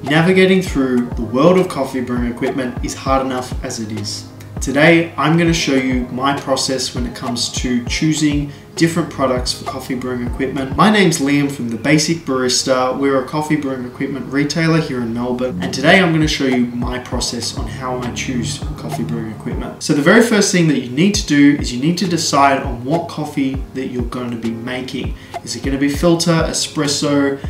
Navigating through the world of coffee brewing equipment is hard enough as it is. Today, I'm going to show you my process when it comes to choosing different products for coffee brewing equipment. My name's Liam from the Basic Barista. We're a coffee brewing equipment retailer here in Melbourne, and today I'm going to show you my process on how I choose coffee brewing equipment. So the very first thing that you need to do is you need to decide on what coffee that you're going to be making. Is it going to be filter, espresso,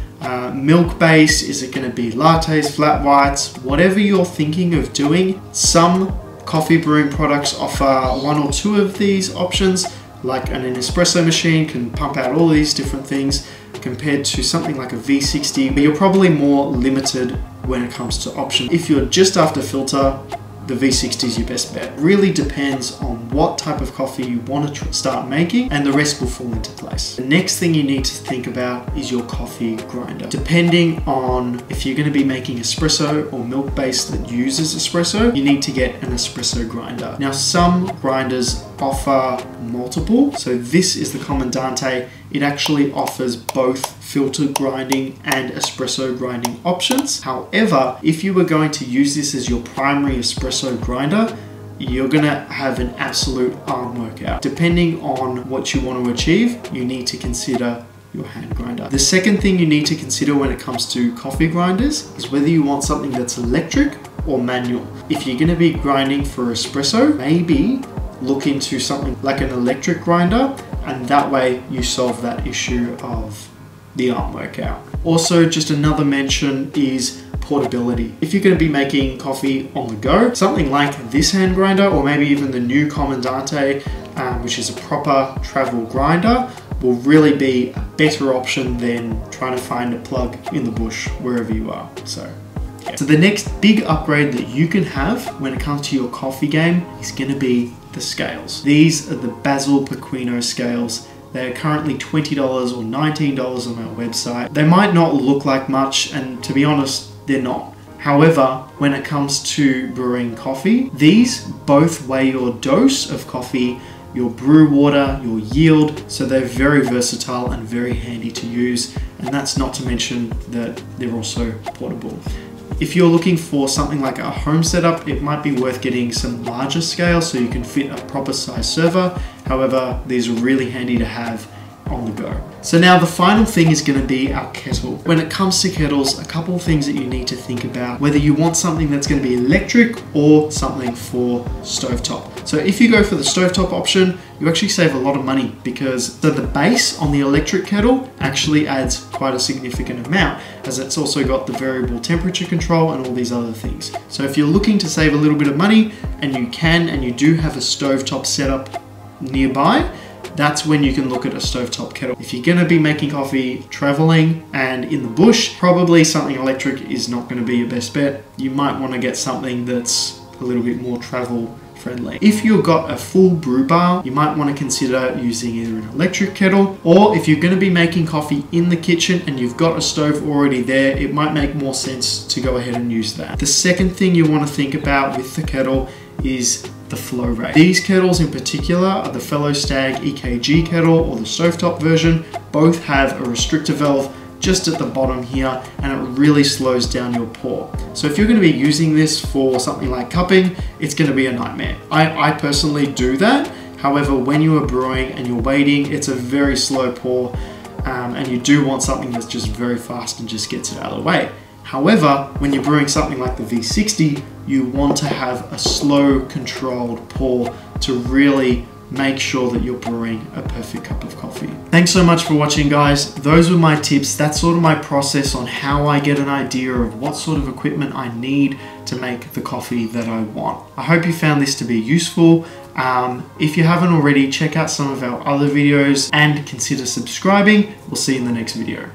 milk base? Is it going to be lattes, flat whites? Whatever you're thinking of doing, some coffee brewing products offer one or two of these options, like an espresso machine can pump out all these different things compared to something like a V60, but you're probably more limited when it comes to options. If you're just after filter, the V60 is your best bet. It really depends on what type of coffee you want to start making, and the rest will fall into place. The next thing you need to think about is your coffee grinder. Depending on if you're going to be making espresso or milk base that uses espresso, you need to get an espresso grinder. Now, some grinders offer multiple, so this is the Comandante. It actually offers both filter grinding and espresso grinding options. However, if you were going to use this as your primary espresso grinder, you're gonna have an absolute arm workout. Depending on what you want to achieve, you need to consider your hand grinder. The second thing you need to consider when it comes to coffee grinders is whether you want something that's electric or manual. If you're gonna be grinding for espresso, maybe look into something like an electric grinder, and that way you solve that issue of the arm workout. Also, just another mention is portability. If you're going to be making coffee on the go, something like this hand grinder, or maybe even the new Comandante, which is a proper travel grinder, will really be a better option than trying to find a plug in the bush wherever you are. So the next big upgrade that you can have when it comes to your coffee game is going to be the scales. These are the Basil Pequeno scales. They're currently $20 or $19 on our website. They might not look like much, and to be honest, they're not. However, when it comes to brewing coffee, these both weigh your dose of coffee, your brew water, your yield, so they're very versatile and very handy to use, and that's not to mention that they're also portable. If you're looking for something like a home setup, it might be worth getting some larger scales so you can fit a proper size server. However, these are really handy to have on the go. So now the final thing is going to be our kettle. When it comes to kettles, a couple of things that you need to think about, whether you want something that's going to be electric or something for stovetop. So if you go for the stovetop option, you actually save a lot of money because the base on the electric kettle actually adds quite a significant amount, as it's also got the variable temperature control and all these other things. So if you're looking to save a little bit of money, and you do have a stovetop setup nearby, that's when you can look at a stovetop kettle. If you're going to be making coffee traveling and in the bush, probably something electric is not going to be your best bet. You might want to get something that's a little bit more travel friendly. If you've got a full brew bar, you might want to consider using either an electric kettle, or if you're going to be making coffee in the kitchen and you've got a stove already there, it might make more sense to go ahead and use that. The second thing you want to think about with the kettle is the flow rate. These kettles in particular are the Fellow Stag EKG kettle or the stovetop version. Both have a restrictor valve just at the bottom here, and it really slows down your pour. So if you're going to be using this for something like cupping, it's going to be a nightmare. I personally do that. However, when you are brewing and you're waiting, it's a very slow pour, and you do want something that's just very fast and just gets it out of the way. However, when you're brewing something like the V60, you want to have a slow, controlled pour to really make sure that you're brewing a perfect cup of coffee. Thanks so much for watching, guys. Those were my tips. That's sort of my process on how I get an idea of what sort of equipment I need to make the coffee that I want. I hope you found this to be useful. If you haven't already, check out some of our other videos and consider subscribing. We'll see you in the next video.